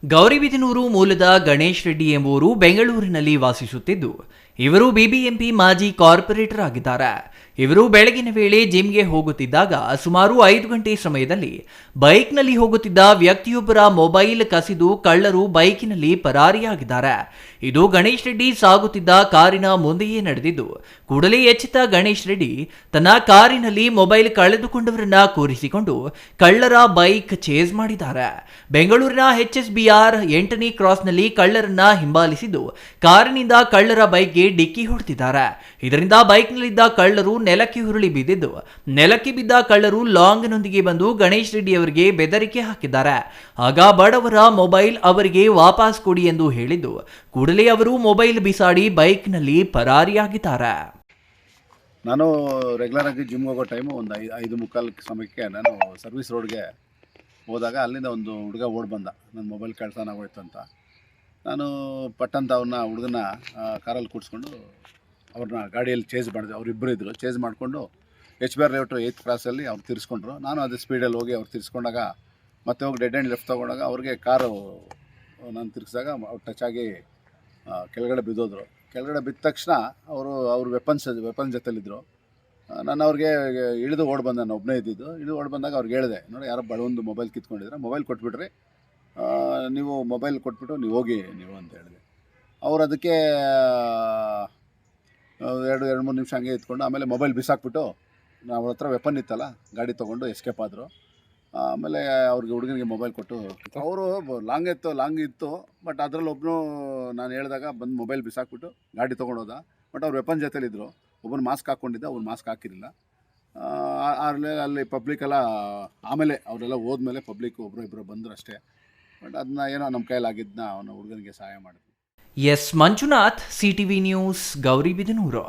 ಗೌರಿಬಿದನೂರು ಮೂಲದ ಗಣೇಶ್ ರೆಡ್ಡಿ ಎಂಬುವರು ಬೆಂಗಳೂರಿನಲ್ಲಿ ವಾಸಿಸುತ್ತಿದ್ದು, ಇವರು ಬಿಬಿಎಂಪಿ ಮಾಜಿ ಕಾರ್ಪೊರೇಟರ್ ಆಗಿದ್ದಾರೆ. ಇವರು ಬೆಳಗಿನ ವೇಳೆ ಜಿಮ್ಗೆ ಹೋಗುತ್ತಿದ್ದಾಗ ಸುಮಾರು 5 ಗಂಟೆ ಸಮಯದಲ್ಲಿ ಬೈಕ್ನಲ್ಲಿ ಹೋಗುತ್ತಿದ್ದ ವ್ಯಕ್ತಿಯೊಬ್ಬರ ಮೊಬೈಲ್ ಕಸಿದು ಕಳ್ಳರು ಬೈಕಿನಲ್ಲಿ ಪರಾರಿಯಾಗಿದ್ದಾರೆ. ಇದು ಗಣೇಶ್ ರೆಡ್ಡಿ ಸಾಗುತ್ತಿದ್ದ ಕಾರಿನ ಮುಂದೆಯೇ ನಡೆದಿದ್ದು, ಕೂಡಲೇ ಎಚ್ಚೆತ್ತ ಗಣೇಶ್ ರೆಡ್ಡಿ ತನ್ನ ಕಾರಿನಲ್ಲಿ ಮೊಬೈಲ್ ಕಳೆದುಕೊಂಡವರನ್ನ ಕೂರಿಸಿಕೊಂಡು ಕಳ್ಳರ ಬೈಕ್ ಚೇಸ್ ಮಾಡಿದ್ದಾರೆ. ಬೆಂಗಳೂರಿನ HSBR 8ನೇ ಕ್ರಾಸ್ನಲ್ಲಿ ಕಳ್ಳರನ್ನ ಹಿಂಬಾಲಿಸಿದ್ದು ಕಾರಿನಿಂದ ಕಳ್ಳರ ಬೈಕ್ಗೆ ಡಿಕ್ಕಿ ಹೊಡೆದಿದ್ದಾರೆ. ಇದರಿಂದ ಬೈಕ್ನಲ್ಲಿದ್ದ ಕಳ್ಳರು ನೆಲಕ್ಕೆ ಉರುಳಿ ಬಿದ್ದಿದ್ದು, ನೆಲಕ್ಕೆ ಬಿದ್ದ ಕಳ್ಳರು ಲಾಂಗ್ನೊಂದಿಗೆ ಬಂದು ಗಣೇಶ್ ರೆಡ್ಡಿ ಅವರಿಗೆ ಬೆದರಿಕೆ ಹಾಕಿದ್ದಾರೆ. ಆಗ ಬಡವರ ಮೊಬೈಲ್ ಅವರಿಗೆ ವಾಪಸ್ ಕೊಡಿ ಎಂದು ಹೇಳಿದ್ದು, ಕೂಡಲೇ ಅವರು ಮೊಬೈಲ್ ಬಿಸಾಡಿ ಬೈಕ್ನಲ್ಲಿ ಪರಾರಿಯಾಗಿದ್ದಾರೆ. ನಾನು ರೆಗ್ಯುಲರ್ ಆಗಿ ಜಿಮ್ಗೆ ಹೋಗೋ ಟೈಮು ಒಂದು 5:45 ಸಮಯಕ್ಕೆ ನಾನು ಸರ್ವಿಸ್ ರೋಡ್ಗೆ ಹೋದಾಗ ಅಲ್ಲಿಂದ ಒಂದು ಹುಡುಗ ಓಡಿ ಬಂದ, ನನ್ನ ಮೊಬೈಲ್ ಕಳ್ತನ ಆಗೋಯ್ತು ಅಂತ. ನಾನು ಪಟ್ಟಂತ ಹುಡುಗನ ಕಾರಲ್ಲಿ ಕೂಡಿಸ್ಕೊಂಡು ಅವ್ರನ್ನ ಗಾಡಿಯಲ್ಲಿ ಚೇಸ್ ಮಾಡಿದೆ. ಅವರಿಬ್ಬರು ಇದ್ದರು. ಚೇಸ್ ಮಾಡಿಕೊಂಡು HBR ಲೇಔಟ್ 8th ಕ್ರಾಸಲ್ಲಿ ಅವ್ರು ತಿರ್ಸ್ಕೊಂಡ್ರು. ನಾನು ಅದೇ ಸ್ಪೀಡಲ್ಲಿ ಹೋಗಿ ಅವ್ರು ತಿರ್ಸ್ಕೊಂಡಾಗ ಮತ್ತೆ ಹೋಗಿ ಡೆಡ್ ಆ್ಯಂಡ್ ಲೆಫ್ಟ್ ತೊಗೊಂಡಾಗ ಅವ್ರಿಗೆ ಕಾರು ನಾನು ತಿರ್ಗಿಸಿದಾಗ ಅವ್ರು ಟಚ್ ಆಗಿ ಕೆಳಗಡೆ ಬಿದ್ದೋದ್ರು. ಕೆಳಗಡೆ ಬಿದ್ದ ತಕ್ಷಣ ಅವರು ವೆಪನ್ಸ್ ಜೊತೆಲಿದ್ದರು. ನಾನು ಅವ್ರಿಗೆ ಇಳಿದು ಓಡಿ ಬಂದೆ, ನಾನು ಒಬ್ಬನೇ ಇದ್ದಿದ್ದು. ಇಳಿದು ಓಡಿ ಬಂದಾಗ ಅವ್ರಿಗೆ ಹೇಳಿದೆ, ನೋಡಿ ಯಾರೋ ಒಂದು ಮೊಬೈಲ್ ಕಿತ್ಕೊಂಡಿದ್ರೆ ಮೊಬೈಲ್ ಕೊಟ್ಬಿಟ್ರಿ, ನೀವು ಮೊಬೈಲ್ ಕೊಟ್ಬಿಟ್ಟು ನೀವು ಹೋಗಿ ನೀವು ಅಂತ ಹೇಳಿದೆ. ಅವ್ರು ಅದಕ್ಕೆ 2-3 ನಿಮಿಷ ಹಂಗೆ ಇತ್ಕೊಂಡು ಆಮೇಲೆ ಮೊಬೈಲ್ ಬಿಸಾಕ್ಬಿಟ್ಟು ಅವ್ರ ಹತ್ರ ವೆಪನ್ ಇತ್ತಲ್ಲ ಗಾಡಿ ತೊಗೊಂಡು ಎಸ್ಕೇಪ್ ಆದರು. ಆಮೇಲೆ ಅವ್ರಿಗೆ ಹುಡುಗನಿಗೆ ಮೊಬೈಲ್ ಕೊಟ್ಟು ಅವರು ಲಾಂಗ್ ಇತ್ತು. ಬಟ್ ಅದರಲ್ಲಿ ಒಬ್ಬನು ನಾನು ಹೇಳಿದಾಗ ಬಂದು ಮೊಬೈಲ್ ಬಿಸಾಕ್ಬಿಟ್ಟು ಗಾಡಿ ತೊಗೊಂಡೋದ. ಬಟ್ ಅವ್ರು ವೆಪನ್ ಜೊತೆಲಿದ್ದರು. ಒಬ್ಬನು ಮಾಸ್ಕ್ ಹಾಕ್ಕೊಂಡಿದ್ದ, ಅವ್ರು ಮಾಸ್ಕ್ ಹಾಕಿರಲಿಲ್ಲ. ಅಲ್ಲಿ ಪಬ್ಲಿಕ್ಕೆಲ್ಲ ಆಮೇಲೆ ಅವರೆಲ್ಲ ಹೋದ್ಮೇಲೆ ಪಬ್ಲಿಕ್ ಇಬ್ಬರು ಬಂದರು ಅಷ್ಟೇ. ಬಟ್ ಅದನ್ನ ಏನೋ ನಮ್ಮ ಕೈಲಾಗಿದ್ದನ್ನ ಅವನ ಹುಡುಗನಿಗೆ ಸಹಾಯ ಮಾಡಿದ್ವಿ. S Manjunath, CTV news, Gauribidanur.